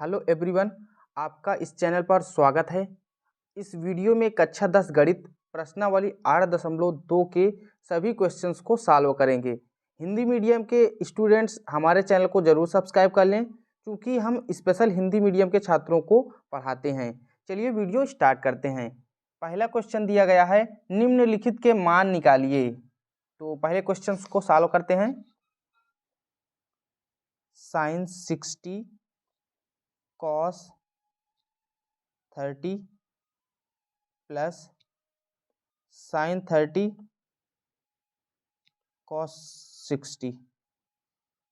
Hello everyone, आपका इस channel पर स्वागत है। इस वीडियो में कक्षा 10 गणित प्रश्नावली 8.2 के सभी क्वेश्चंस को सॉल्व करेंगे। हिंदी मीडियम के स्टूडेंट्स हमारे चैनल को ज़रूर सब्सक्राइब कर लें, क्योंकि हम स्पेशल हिंदी मीडियम के छात्रों को पढ़ाते हैं। चलिए वीडियो स्टार्ट करते हैं। पहला क्वेश्चन दिया गया है, निम्नलिखित के मान निकालिए। तो पहले क्वेश्चन को सॉल्व करते हैं। sin 60 cos 30 plus sin 30 cos 60।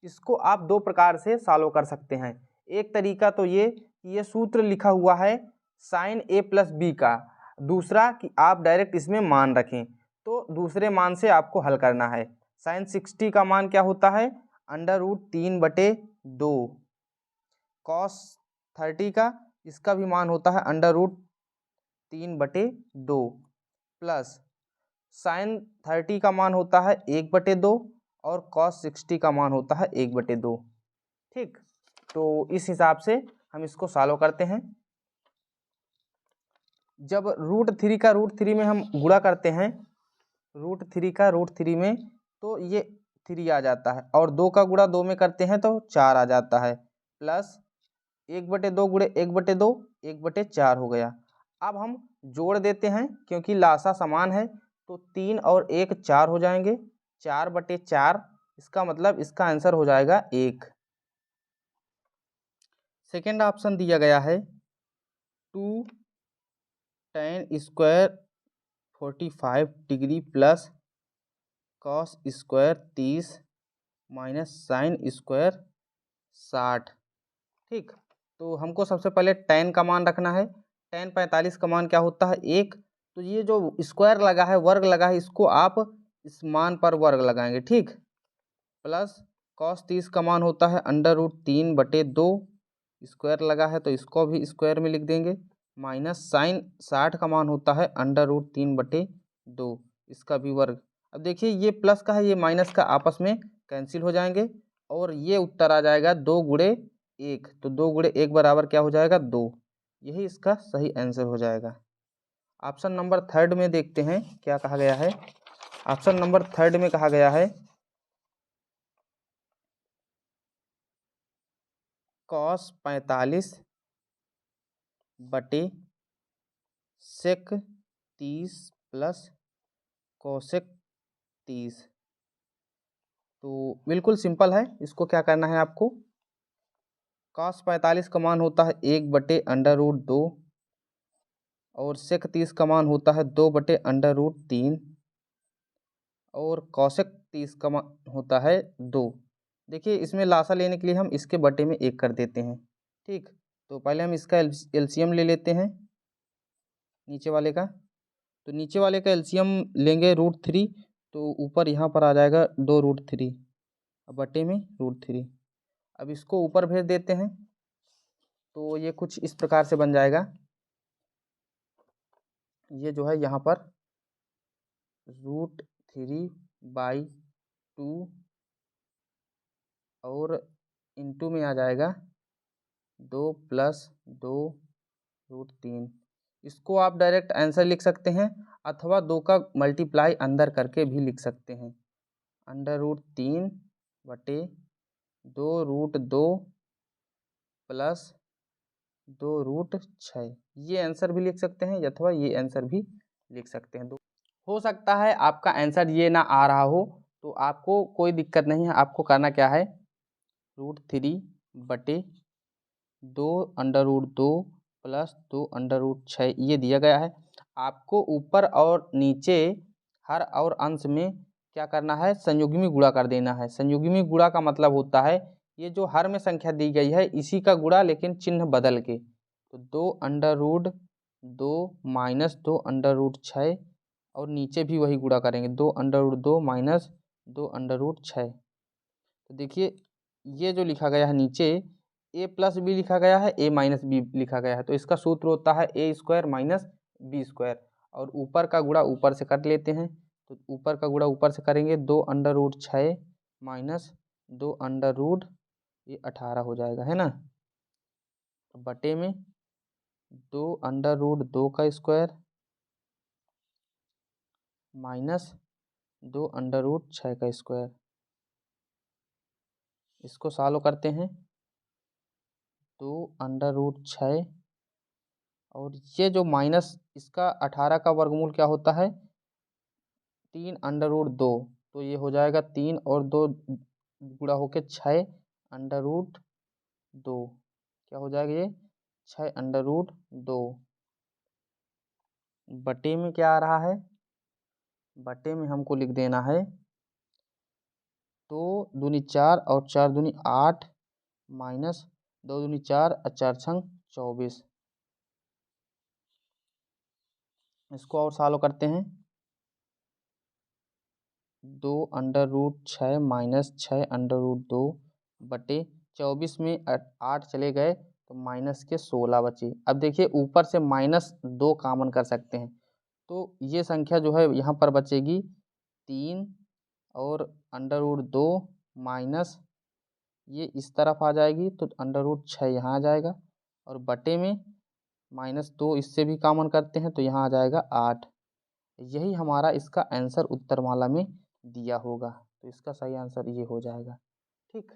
इसको आप दो प्रकार से सॉल्व कर सकते हैं। एक तरीका तो ये सूत्र लिखा हुआ है sin a प्लस बी का। दूसरा कि आप डायरेक्ट इसमें मान रखें, तो दूसरे मान से आपको हल करना है। sin 60 का मान क्या होता है, √3/2। cos 30 का इसका भी मान होता है √3/2 प्लस sin 30 का मान होता है 1/2 और cos 60 का मान होता है 1/2। ठीक, तो इस हिसाब से हम इसको सॉल्व करते हैं। जब √3 का √3 में हम गुणा करते हैं, √3 का √3 में, तो ये 3 आ जाता है, और 2 का गुणा 2 में करते हैं तो 4 आ जाता है, प्लस 1/2 गुणे 1/2 1/4 हो गया। अब हम जोड़ देते हैं, क्योंकि लासा समान है, तो 3 और 1 4 हो जाएंगे, 4/4। इसका मतलब इसका आंसर हो जाएगा 1। सेकेंड ऑप्शन दिया गया है 2 tan square 45 degree plus cos square 30 minus sin square 60। ठीक, तो हमको सबसे पहले tan का मान रखना है। tan 45 का मान क्या होता है 1। तो ये जो स्क्वायर लगा है, वर्ग लगा है, इसको आप इस मान पर वर्ग लगाएंगे। ठीक, प्लस cos 30 का मान होता है √3/2। स्क्वायर लगा है तो इसको भी स्क्वायर में लिख देंगे, माइनस sin 60 का मान होता है √3/2, इसका भी वर्ग। अब देखिए, ये प्लस का है, ये माइनस का, आपस में कैंसिल हो जाएंगे, और ये उत्तर आ जाएगा 2 गुणे 1। तो 2 गुणे 1 बराबर क्या हो जाएगा 2। यही इसका सही आंसर हो जाएगा। ऑप्शन नंबर थर्ड में देखते हैं क्या कहा गया है। ऑप्शन नंबर थर्ड में कहा गया है cos 45 बटे sec 30 प्लस cosec 30। तो बिल्कुल सिंपल है, इसको क्या करना है आपको, cos 45 का मान होता है 1/√2 और sec 30 का मान होता है 2/√3 और cosec 30 का मान होता है 2। देखिए, इसमें लासा लेने के लिए हम इसके बटे में 1 कर देते हैं। ठीक, तो पहले हम इसका एलसीएम ले लेते हैं नीचे वाले का। तो नीचे वाले का एलसीएम लेंगे √3, तो ऊपर यहाँ पर आ जाएगा 2√3 बटे में √3। अब इसको ऊपर भेज देते हैं, तो ये कुछ इस प्रकार से बन जाएगा। ये जो है यहाँ पर √3/2 और इंटू में आ जाएगा 2 + 2√3। इसको आप डायरेक्ट आंसर लिख सकते हैं, अथवा 2 का मल्टीप्लाई अंदर करके भी लिख सकते हैं। √3/2√2 प्लस 2√6। ये आंसर भी लिख सकते हैं, अथवा ये आंसर भी लिख सकते हैं। हो सकता है आपका आंसर ये ना आ रहा हो, तो आपको कोई दिक्कत नहीं है। आपको करना क्या है, √3/2√2 प्लस 2√6 ये दिया गया है। आपको ऊपर और नीचे हर और अंश में क्या करना है, संयुग्मी गुणा कर देना है। संयुग्मी गुणा का मतलब होता है ये जो हर में संख्या दी गई है इसी का गुणा, लेकिन चिन्ह बदल के। तो 2√2 माइनस 2√6, और नीचे भी वही गुणा करेंगे, 2√2 माइनस 2√6। तो देखिए, ये जो लिखा गया है नीचे, a प्लस बी लिखा गया है, a माइनस बी लिखा गया है, तो इसका सूत्र होता है a² माइनस b²। और ऊपर का गुणा ऊपर से कर लेते हैं, तो ऊपर का गुणा ऊपर से करेंगे, 2√6 माइनस 2 ये 18 हो जाएगा, है ना। बटे में 2√2 का स्क्वायर माइनस 2√6 का स्क्वायर। इसको सॉल्व करते हैं। 2√6 और ये जो माइनस इसका 18 का वर्गमूल क्या होता है 3√2, तो ये हो जाएगा 3 और 2 गुणा होके 6√2। क्या हो जाएगा ये 6√2 बटे में क्या आ रहा है, बटे में हमको लिख देना है 2 दूनी 4 और 4 दूनी 8 माइनस 2 दूनी 4 और 4 छंग 24। इसको और सॉल्व करते हैं। 2√6 माइनस 6√2 बटे 24 में 8 चले गए तो माइनस के 16 बचे। अब देखिए ऊपर से -2 कॉमन कर सकते हैं, तो ये संख्या जो है यहाँ पर बचेगी 3 और √2 माइनस ये इस तरफ आ जाएगी तो √6 यहाँ आ जाएगा और बटे में -2 इससे भी कॉमन करते हैं तो यहाँ आ जाएगा 8। यही हमारा इसका आंसर उत्तरमाला में दिया होगा, तो इसका सही आंसर ये हो जाएगा। ठीक,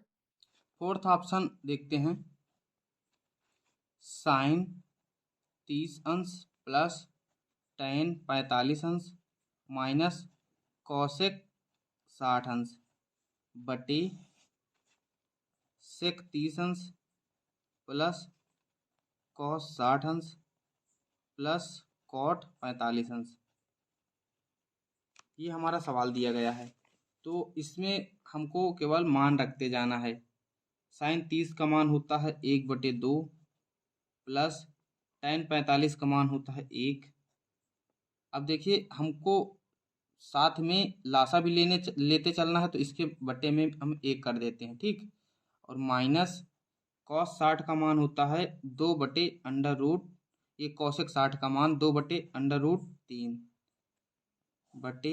फोर्थ ऑप्शन देखते हैं। साइन 30 अंश प्लस tan 45 अंश माइनस कॉसेक 60 अंश बटे सेक 30 अंश प्लस कॉस 60 अंश प्लस कॉट 45 अंश। ये हमारा सवाल दिया गया है, तो इसमें हमको केवल मान रखते जाना है। साइन 30 का मान होता है 1/2 प्लस tan 45 का मान होता है 1। अब देखिए हमको साथ में लासा भी लेते चलना है, तो इसके बटे में हम 1 कर देते हैं। ठीक, और माइनस कॉस 60 का मान होता है 2/√, ये कॉसेक 60 का मान 2/√3 बटे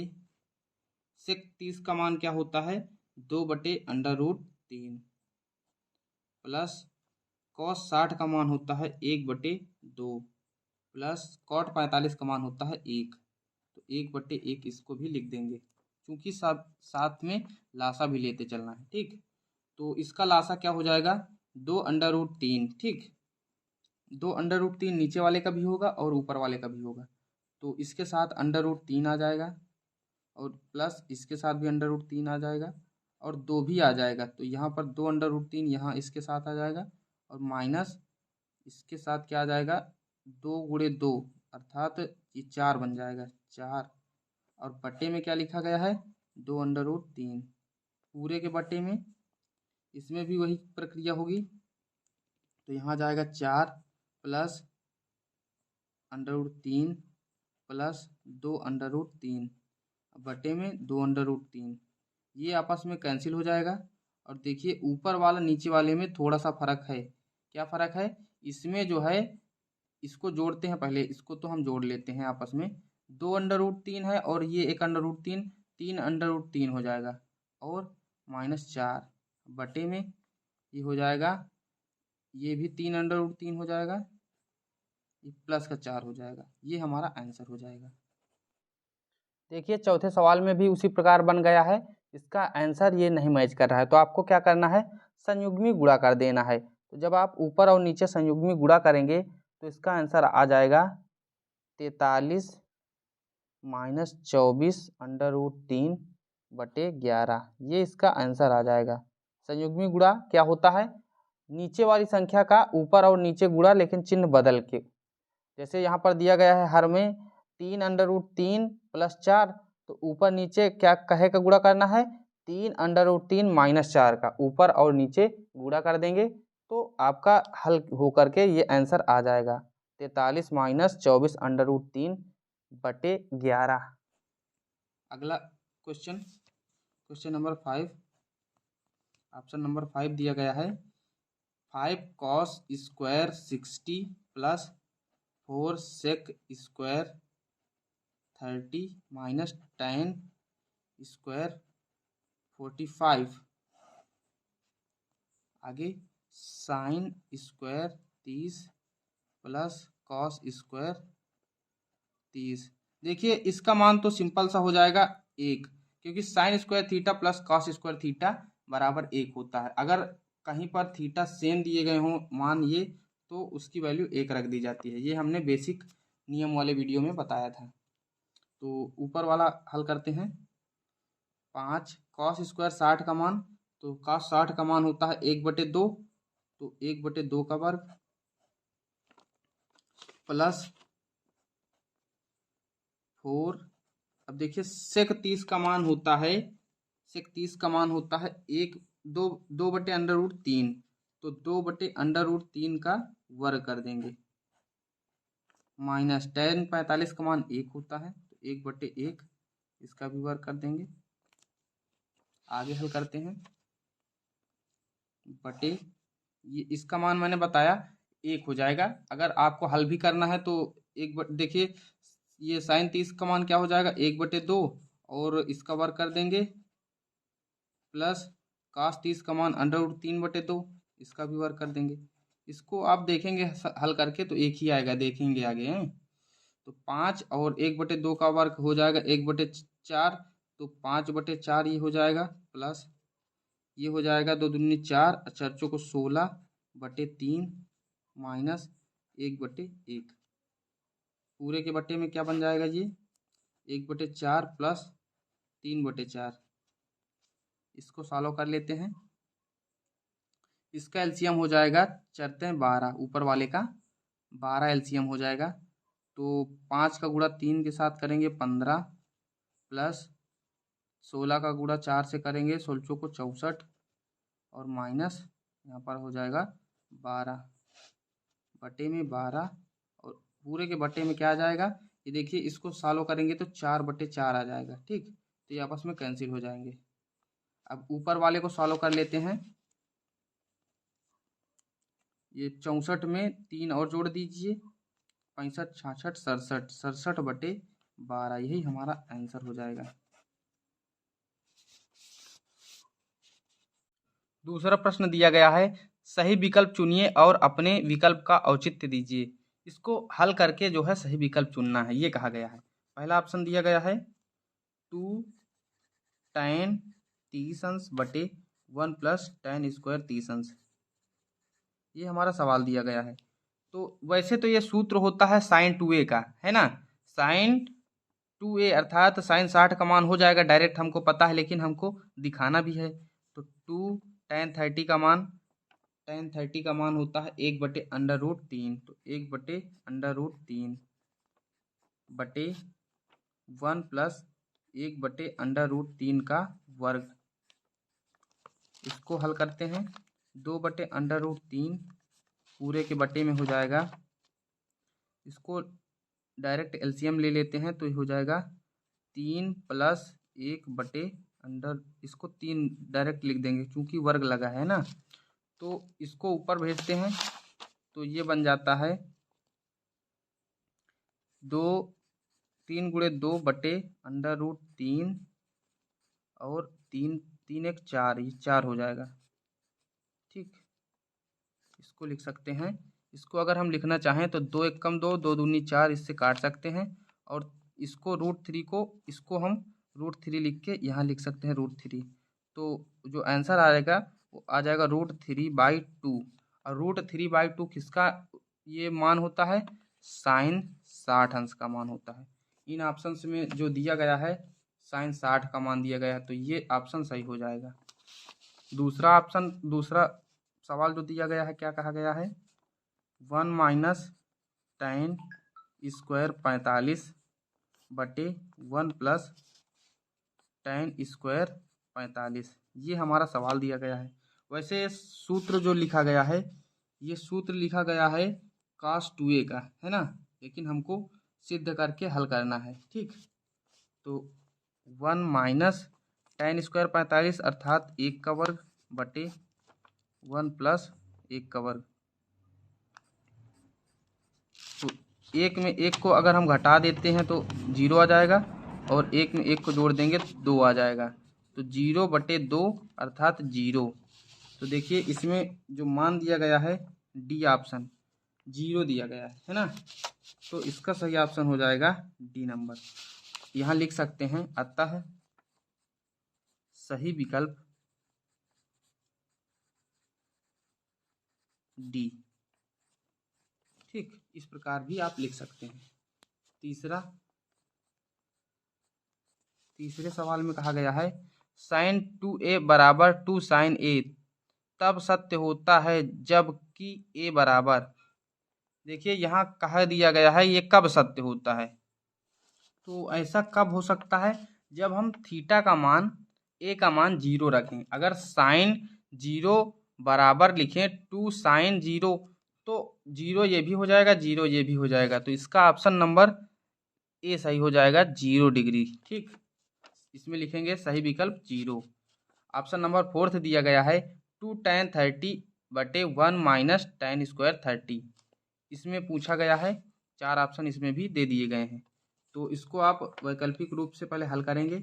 सेक 30 का मान क्या होता है 2/√3 प्लस कॉस 60 का मान होता है 1/2 प्लस कॉट 45 का मान होता है 1, तो 1/1 इसको भी लिख देंगे क्योंकि साथ में लासा भी लेते चलना है। ठीक, तो इसका लासा क्या हो जाएगा 2√3। ठीक, 2√3 नीचे वाले का भी होगा और ऊपर वाले का भी होगा, तो इसके साथ √3 आ जाएगा और प्लस इसके साथ भी √3 आ जाएगा और 2 भी आ जाएगा, तो यहाँ पर 2√3 यहाँ इसके साथ आ जाएगा और माइनस इसके साथ क्या आ जाएगा 2 × 2 अर्थात ये 4 बन जाएगा 4 और बटे में क्या लिखा गया है 2√3 पूरे के बटे में, इसमें भी वही प्रक्रिया होगी, तो यहाँ जाएगा 4 प्लस √3 प्लस 2√3 बटे में 2√3, ये आपस में कैंसिल हो जाएगा। और देखिए ऊपर वाला नीचे वाले में थोड़ा सा फर्क है। क्या फ़र्क है, इसमें जो है इसको जोड़ते हैं, पहले इसको तो हम जोड़ लेते हैं आपस में, 2√3 है और ये 1√3, 3√3 हो जाएगा और -4 बटे में ये हो जाएगा, ये भी 3√3 हो जाएगा, ये प्लस का 4 हो जाएगा। ये हमारा आंसर हो जाएगा। देखिए चौथे सवाल में भी उसी प्रकार बन गया है, इसका आंसर ये नहीं मैच कर रहा है, तो आपको क्या करना है संयुग्मी गुणा कर देना है। तो जब आप ऊपर और नीचे संयुग्मी गुणा करेंगे तो इसका आंसर आ जाएगा 43 माइनस 24√3 बटे 11, ये इसका आंसर आ जाएगा। संयुग्मी गुणा क्या होता है, नीचे वाली संख्या का ऊपर और नीचे गुणा लेकिन चिन्ह बदल के, जैसे यहाँ पर दिया गया है हर में 3√3 प्लस 4, तो ऊपर नीचे क्या कहे का गुणा करना है 3√3 माइनस 4 का ऊपर और नीचे गुणा कर देंगे तो आपका हल हो करके ये आंसर आ जाएगा 43 माइनस 24√3 बटे 11। अगला question, question number 5, option number 5 दिया गया है 5 cos square 60 plus 4 sec square 30 minus tan square 45, आगे sine square 30 plus cos square 30। देखिए इसका मान तो सिंपल सा हो जाएगा 1, क्योंकि sine square theta plus cos square theta बराबर 1 होता है। अगर कहीं पर थीटा सेम दिए गए हों मान ये, तो उसकी वैल्यू 1 रख दी जाती है। ये हमने बेसिक नियम वाले वीडियो में बताया था। तो ऊपर वाला हल करते हैं। 5 कॉस स्क्वायर 60 का मान, तो कॉस 60 का मान होता है 1/2, तो 1/2 का वर्ग प्लस 4। अब देखिए सेक 30 का मान होता है, सेक 30 का मान होता है 2/√3, तो 2/√3 का वर्ग कर देंगे, माइनस tan 45 का मान 1 होता है, तो 1/1 इसका भी वर्ग कर देंगे। आगे हल करते हैं। बटे ये इसका मान मैंने बताया 1 हो जाएगा। अगर आपको हल भी करना है तो देखिए ये साइन 30 का मान क्या हो जाएगा 1/2, और इसका वर्ग कर देंगे, प्लस कास 30 का मान √3/2, इसका भी वर्ग कर देंगे। इसको आप देखेंगे हल करके तो एक ही आएगा, देखेंगे आगे हैं। तो 5 और 1/2 का वर्ग हो जाएगा 1/4, तो 5/4 ये हो जाएगा, प्लस ये हो जाएगा 2 दूनी 4, 4 को 16/3 माइनस 1/1। पूरे के बट्टे में क्या बन जाएगा ये 1/4 प्लस 3/4। इसको सॉल्व कर लेते हैं। इसका एलसीएम हो जाएगा, चरते हैं 12, ऊपर वाले का 12 एलसीएम हो जाएगा। तो 5 का गुणा 3 के साथ करेंगे 15, प्लस 16 का गुणा 4 से करेंगे 16 को 64, और माइनस यहाँ पर हो जाएगा 12 बटे में 12, और पूरे के बटे में क्या आ जाएगा, ये देखिए इसको सॉल्व करेंगे तो 4/4 आ जाएगा। ठीक, तो ये आपस में कैंसिल हो जाएंगे। अब ऊपर वाले को सॉल्व कर लेते हैं। ये 64 में 3 और जोड़ दीजिए, 65, 66, 67, 67/12, यही हमारा आंसर हो जाएगा। दूसरा प्रश्न दिया गया है, सही विकल्प चुनिए और अपने विकल्प का औचित्य दीजिए। इसको हल करके जो है सही विकल्प चुनना है, ये कहा गया है। पहला ऑप्शन दिया गया है 2 tan 30 / 1 + tan स्क्वायर 30। ये हमारा सवाल दिया गया है। तो वैसे तो ये सूत्र होता है sin 2a का, है ना। sin 2a अर्थात sin 60 का मान हो जाएगा डायरेक्ट, हमको पता है, लेकिन हमको दिखाना भी है। तो 2 tan 30 का मान, tan 30 का मान होता है 1/√3, तो 1/√3 बटे 1 प्लस 1/√3 का वर्ग। इसको हल करते हैं। 2/√3 पूरे के बटे में हो जाएगा, इसको डायरेक्ट एलसीएम ले लेते हैं तो ये हो जाएगा 3 + 1/√, इसको 3 डायरेक्ट लिख देंगे क्योंकि वर्ग लगा है ना। तो इसको ऊपर भेजते हैं तो ये बन जाता है 3 × 2/√3, और 3 3 1 4, ये 4 हो जाएगा। ठीक, इसको लिख सकते हैं। इसको अगर हम लिखना चाहें तो 2 1 कम 2, 2 दूनी 4, इससे काट सकते हैं। और इसको √3 को, इसको हम √3 लिख के यहाँ लिख सकते हैं √3। तो जो आंसर आएगा वो आ जाएगा √3/2, और √3/2 किसका ये मान होता है, sin 60 अंश का मान होता है। इन ऑप्शंस में जो दिया गया है sin 60 का मान दिया गया है, तो ये ऑप्शन सही हो जाएगा। दूसरा सवाल जो दिया गया है, क्या कहा गया है, 1 - tan स्क्वायर 45/1 + tan स्क्वायर 45, ये हमारा सवाल दिया गया है। वैसे सूत्र जो लिखा गया है, ये सूत्र लिखा गया है cos 2a का, है ना, लेकिन हमको सिद्ध करके हल करना है। ठीक, तो 1 - tan स्क्वायर 45 अर्थात 1 का वर्ग बटे 1 + 1 का वर्ग। तो 1 में 1 को अगर हम घटा देते हैं तो 0 आ जाएगा, और 1 में 1 को जोड़ देंगे तो 2 आ जाएगा। तो 0/2 अर्थात 0। तो देखिए इसमें जो मान दिया गया है डी ऑप्शन, 0 दिया गया है ना। तो इसका सही ऑप्शन हो जाएगा डी नंबर। यहाँ लिख सकते हैं अतः सही विकल्प डी। ठीक, इस प्रकार भी आप लिख सकते हैं। तीसरे सवाल में कहा गया है sin 2a बराबर 2 sin a तब सत्य होता है जबकि a बराबर। देखिए यहाँ कहा दिया गया है ये कब सत्य होता है, तो ऐसा कब हो सकता है जब हम थीटा का मान a का मान 0 रखें। अगर साइन 0 बराबर लिखें 2 साइन 0 तो 0 ये भी हो जाएगा 0 ये भी हो जाएगा, तो इसका ऑप्शन नंबर ए सही हो जाएगा 0 डिग्री। ठीक, इसमें लिखेंगे सही विकल्प 0। ऑप्शन नंबर 4 दिया गया है 2 tan 30 बटे 1 माइनस tan स्क्वायर 30। इसमें पूछा गया है 4 ऑप्शन इसमें भी दे दिए गए हैं, तो इसको आप वैकल्पिक रूप से पहले हल करेंगे।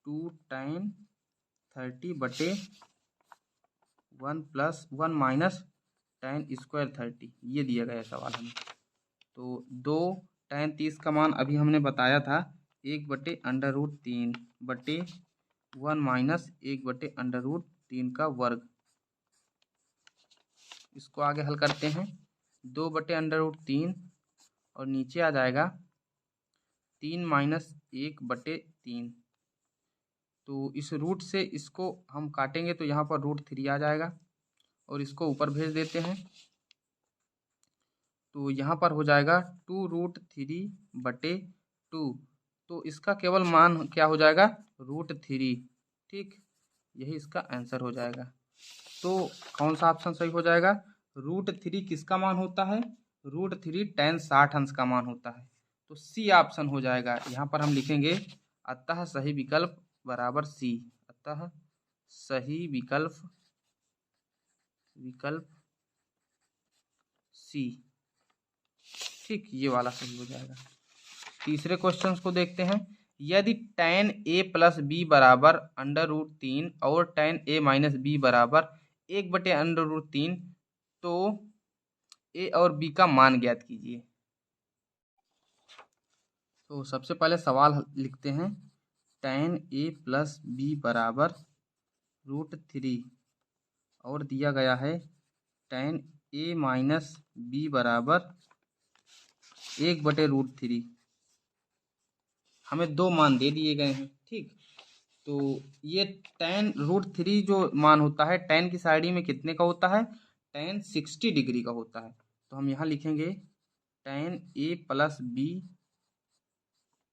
2 tan 30 बटे 1 प्लस 1 माइनस tan स्क्वायर 30 ये दिया गया सवाल हमें। तो 2 tan 30 का मान अभी हमने बताया था 1/√3 बटे 1 माइनस 1/√3 का वर्ग। इसको आगे हल करते हैं 2/√3 और नीचे आ जाएगा 3 माइनस 1/3। तो इस रूट से इसको हम काटेंगे तो यहाँ पर √3 आ जाएगा और इसको ऊपर भेज देते हैं तो यहाँ पर हो जाएगा 2√3/2। तो इसका केवल मान क्या हो जाएगा √3। ठीक, यही इसका आंसर हो जाएगा। तो कौन सा ऑप्शन सही हो जाएगा, √3 किसका मान होता है, √3 tan 60 अंश का मान होता है, तो सी ऑप्शन हो जाएगा। यहाँ पर हम लिखेंगे अतः सही विकल्प बराबर सी। अतः सही विकल्प सी। ठीक, ये वाला सही हो जाएगा। तीसरे क्वेश्चन को देखते हैं। यदि tan a प्लस बी बराबर √3 और tan a माइनस बी बराबर 1/√3 तो a और b का मान ज्ञात कीजिए। तो सबसे पहले सवाल लिखते हैं tan a प्लस बी बराबर √3 और दिया गया है tan a माइनस बी बराबर 1/√3। हमें दो मान दे दिए गए हैं। ठीक, तो ये tan√3 जो मान होता है tan की साइड में कितने का होता है, tan 60 डिग्री का होता है। तो हम यहाँ लिखेंगे tan a प्लस बी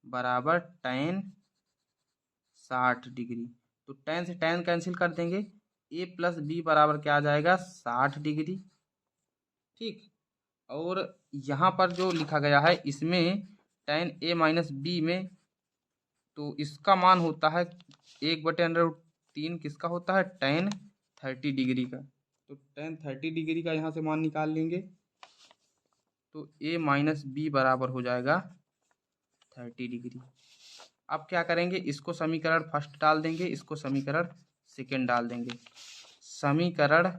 बराबर tan 60 डिग्री। तो tan से tan कैंसिल कर देंगे, a प्लस बी बराबर क्या आ जाएगा 60 डिग्री। ठीक, और यहाँ पर जो लिखा गया है इसमें tan a माइनस बी में तो इसका मान होता है 1/√3 किसका होता है tan 30 डिग्री का। तो tan 30 डिग्री का यहाँ से मान निकाल लेंगे तो a माइनस बी बराबर हो जाएगा 30 डिग्री। अब क्या करेंगे, इसको समीकरण फर्स्ट डाल देंगे, इसको समीकरण सेकेंड डाल देंगे। समीकरण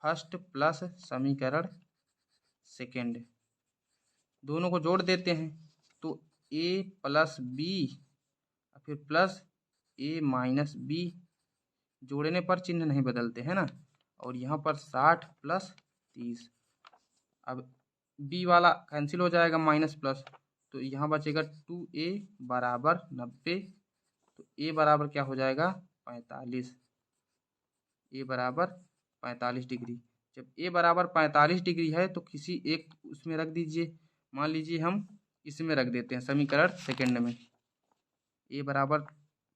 फर्स्ट प्लस समीकरण सेकेंड दोनों को जोड़ देते हैं तो a प्लस बी फिर प्लस a माइनस बी, जोड़ने पर चिन्ह नहीं बदलते हैं ना, और यहाँ पर 60 प्लस 30। अब b वाला कैंसिल हो जाएगा माइनस प्लस, तो यहाँ बचेगा 2a बराबर 90। तो a बराबर क्या हो जाएगा 45। a बराबर 45 डिग्री। जब a बराबर 45 डिग्री है तो किसी एक उसमें रख दीजिए। मान लीजिए हम इसमें रख देते हैं समीकरण सेकेंड में a बराबर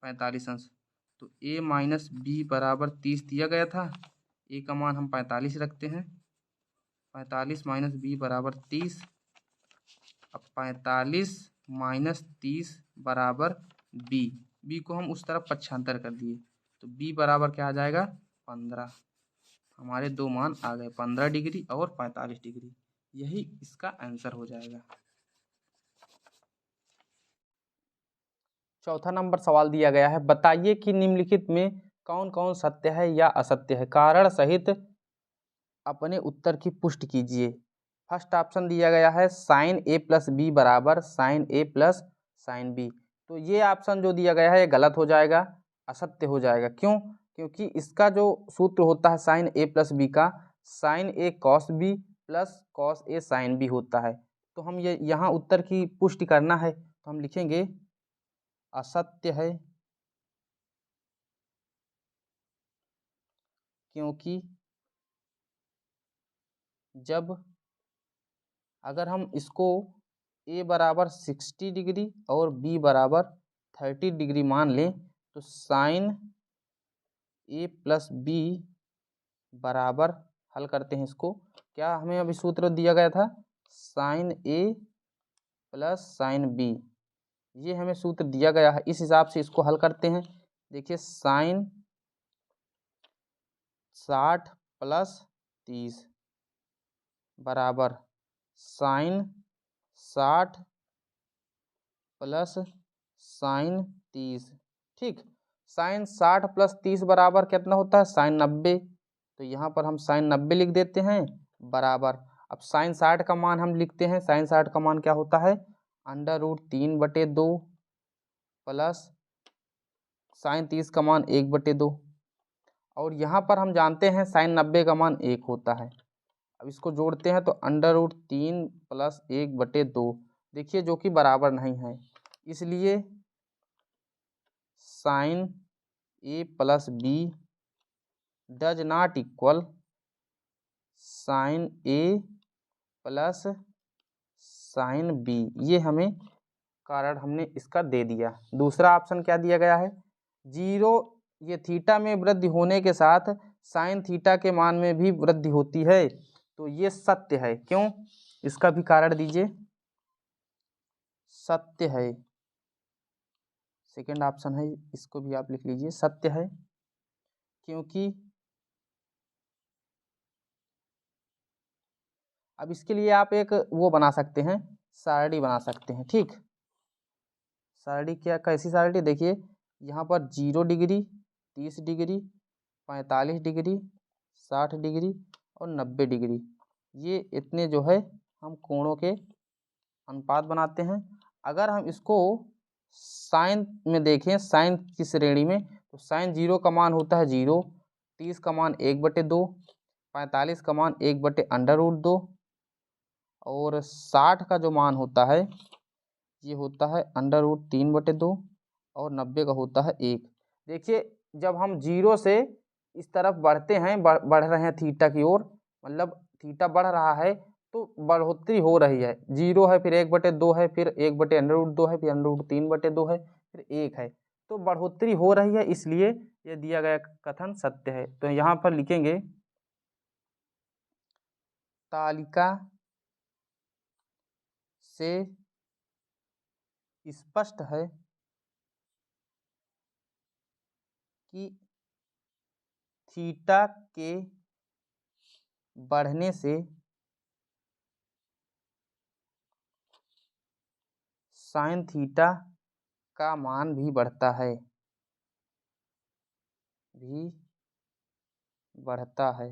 45 अंश। तो a माइनस बी बराबर 30 दिया गया था, a का मान हम 45 रखते हैं। 45 माइनस बी बराबर 30। अब 45 माइनस 30 बराबर b को हम उस तरफ पक्षांतर कर दिए तो b बराबर क्या आ जाएगा 15। हमारे दो मान आ गए 15 डिग्री और 45 डिग्री। यही इसका आंसर हो जाएगा। चौथा नंबर सवाल दिया गया है, बताइए कि निम्नलिखित में कौन कौन सत्य है या असत्य है। कारण सहित अपने उत्तर की पुष्टि कीजिए। फर्स्ट ऑप्शन दिया गया है साइन ए प्लस बी बराबर sign A plus sign B. तो ये ऑप्शन जो दिया गया है ये गलत हो जाएगा, असत्य हो जाएगा। क्यों? क्योंकि इसका जो सूत्र होता है साइन ए प्लस बी का, sign A cos B plus cos A sine B होता है। तो हम ये यहाँ उत्तर की पुष्टि करना है तो हम लिखेंगे असत्य है, क्योंकि जब अगर हम इसको ए बराबर 60 डिग्री और बी बराबर 30 डिग्री मान लें तो साइन ए प्लस बी बराबर, हल करते हैं इसको, क्या हमें अभी सूत्र दिया गया था sign A plus sign B, ये हमें सूत्र दिया गया है। इस हिसाब से इसको हल करते हैं। देखिए साइन 60 प्लस 30 बराबर साइन 60 प्लस साइन 30। ठीक, साइन 60 प्लस 30 बराबर कितना होता है साइन 90। तो यहाँ पर हम साइन 90 लिख देते हैं बराबर, अब साइन 60 का मान हम लिखते हैं, साइन 60 का मान क्या होता है √3/2 प्लस साइन 30 का मान 1/2, और यहाँ पर हम जानते हैं साइन 90 का मान 1 होता है। अब इसको जोड़ते हैं तो √3 प्लस 1/2, देखिए जो कि बराबर नहीं है, इसलिए sign A plus B does not equal sign A plus sign B. ये हमें कारण हमने इसका दे दिया। दूसरा ऑप्शन क्या दिया गया है, 0, ये थीटा में वृद्धि होने के साथ साइन थीटा के मान में भी वृद्धि होती है, तो ये सत्य है। क्यों? इसका भी कारण दीजिए। सत्य है, सेकंड ऑप्शन है, इसको भी आप लिख लीजिए, सत्य है क्योंकि अब इसके लिए आप एक वो बना सकते हैं, सारणी बना सकते हैं। ठीक, सारणी क्या, कैसी सारणी, देखिए यहाँ पर 0 डिग्री, 30 डिग्री, 45 डिग्री, 60 डिग्री और 90 डिग्री, ये इतने जो है हम कोणों के अनुपात बनाते हैं। अगर हम इसको साइन में देखें, साइन की श्रेणी में, तो साइन 0 का मान होता है 0, 30 का मान 1/2, 45 का मान 1/√2 और 60 का जो मान होता है ये होता है √3/2 और 90 का होता है 1। देखिए जब हम 0 से इस तरफ बढ़ते हैं, बढ़ रहे हैं थीटा की ओर, मतलब थीटा बढ़ रहा है तो बढ़ोतरी हो रही है, 0 है फिर 1/2 है फिर 1/√2 है फिर √3/2 है फिर 1 है, तो बढ़ोतरी हो रही है, इसलिए ये दिया गया कथन सत्य है। तो यहाँ पर लिखेंगे तालिका से स्पष्ट है कि थीटा के बढ़ने से साइन थीटा का मान भी बढ़ता है, भी बढ़ता है।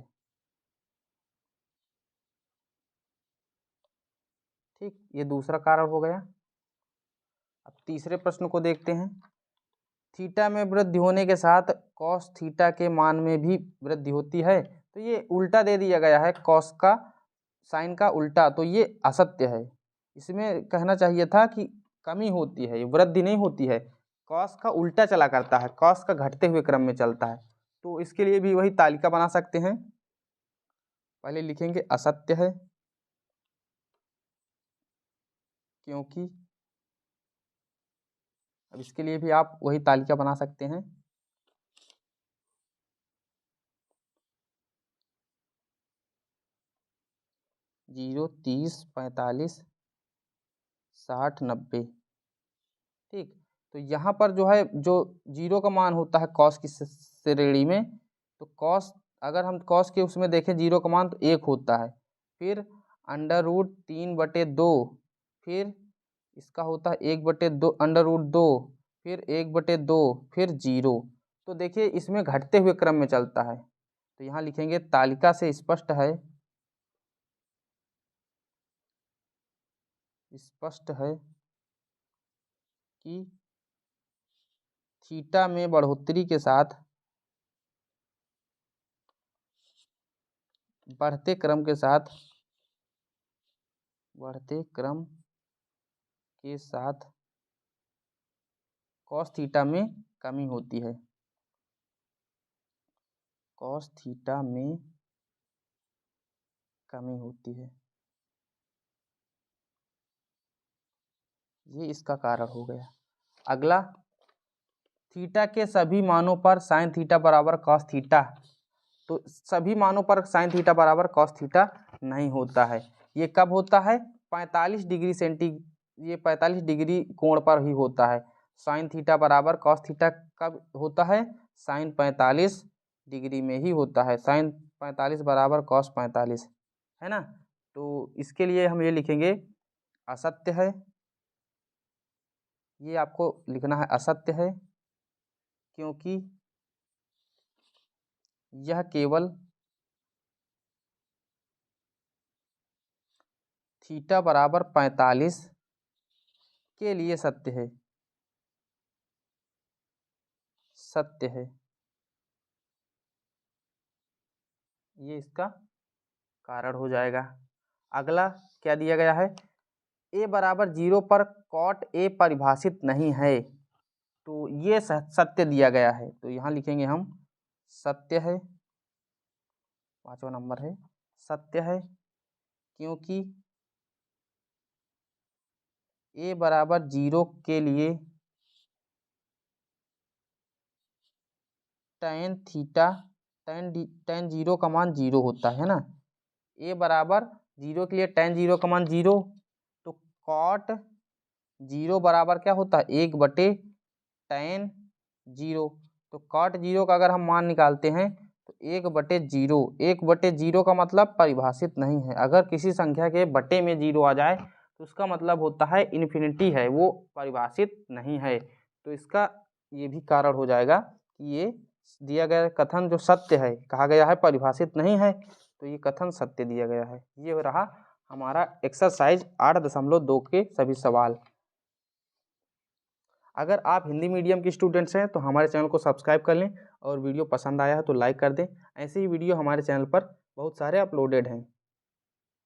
ठीक, ये दूसरा कारण हो गया। अब तीसरे प्रश्न को देखते हैं। थीटा में वृद्धि होने के साथ कॉस थीटा के मान में भी वृद्धि होती है, तो ये उल्टा दे दिया गया है, कॉस का साइन का उल्टा, तो ये असत्य है। इसमें कहना चाहिए था कि कमी होती है, वृद्धि नहीं होती है, कॉस का उल्टा चला करता है, कॉस का घटते हुए क्रम में चलता है। तो इसके लिए भी वही तालिका बना सकते हैं। पहले लिखेंगे असत्य है क्योंकि, अब इसके लिए भी आप वही तालिका बना सकते हैं। जीरो, 30, 45, 60, 90। ठीक, तो यहाँ पर जो है, जो 0 का मान होता है कॉस की श्रेणी में, तो कॉस, अगर हम कॉस के उसमें देखें 0 का मान तो 1 होता है, फिर √3/2, फिर इसका होता है 1/2 √2, फिर 1/2, फिर 0। तो देखिए इसमें घटते हुए क्रम में चलता है, तो यहाँ लिखेंगे तालिका से स्पष्ट है कि थीटा में बढ़ोतरी के साथ बढ़ते क्रम के साथ कॉस थीटा में कमी होती है। कॉस थीटा में कमी होती है, ये इसका कारण हो गया। अगला, थीटा के सभी मानों पर साइन थीटा बराबर कॉस थीटा, तो सभी मानों पर साइन थीटा बराबर कॉस थीटा नहीं होता है। ये कब होता है? 45 डिग्री ये 45 डिग्री कोण पर ही होता है। साइन थीटा बराबर कॉस थीटा कब होता है? साइन 45 डिग्री में ही होता है। साइन 45 बराबर कॉस 45, है ना। तो इसके लिए हम ये लिखेंगे असत्य है, ये आपको लिखना है असत्य है, क्योंकि यह केवल थीटा बराबर 45 के लिए सत्य है। ये इसका कारण हो जाएगा। अगला क्या दिया गया है? a बराबर 0 पर कॉट a परिभाषित नहीं है, तो ये सत्य दिया गया है। तो यहाँ लिखेंगे हम सत्य है, 5वां नंबर है, सत्य है, क्योंकि a बराबर 0 के लिए tan 0 का मान 0 होता है ना। a बराबर 0 के लिए tan 0 का मान 0, तो कॉट 0 बराबर क्या होता है? 1/tan 0। तो कॉट 0 का अगर हम मान निकालते हैं तो 1/0, 1/0 का मतलब परिभाषित नहीं है। अगर किसी संख्या के बटे में 0 आ जाए तो उसका मतलब होता है इन्फिनिटी है, वो परिभाषित नहीं है। तो इसका ये भी कारण हो जाएगा कि ये दिया गया कथन जो सत्य है, कहा गया है परिभाषित नहीं है, तो ये कथन सत्य दिया गया है। ये रहा हमारा एक्सरसाइज 8.2 के सभी सवाल। अगर आप हिंदी मीडियम के स्टूडेंट्स हैं तो हमारे चैनल को सब्सक्राइब कर लें, और वीडियो पसंद आया है तो लाइक कर दें। ऐसे ही वीडियो हमारे चैनल पर बहुत सारे अपलोडेड हैं।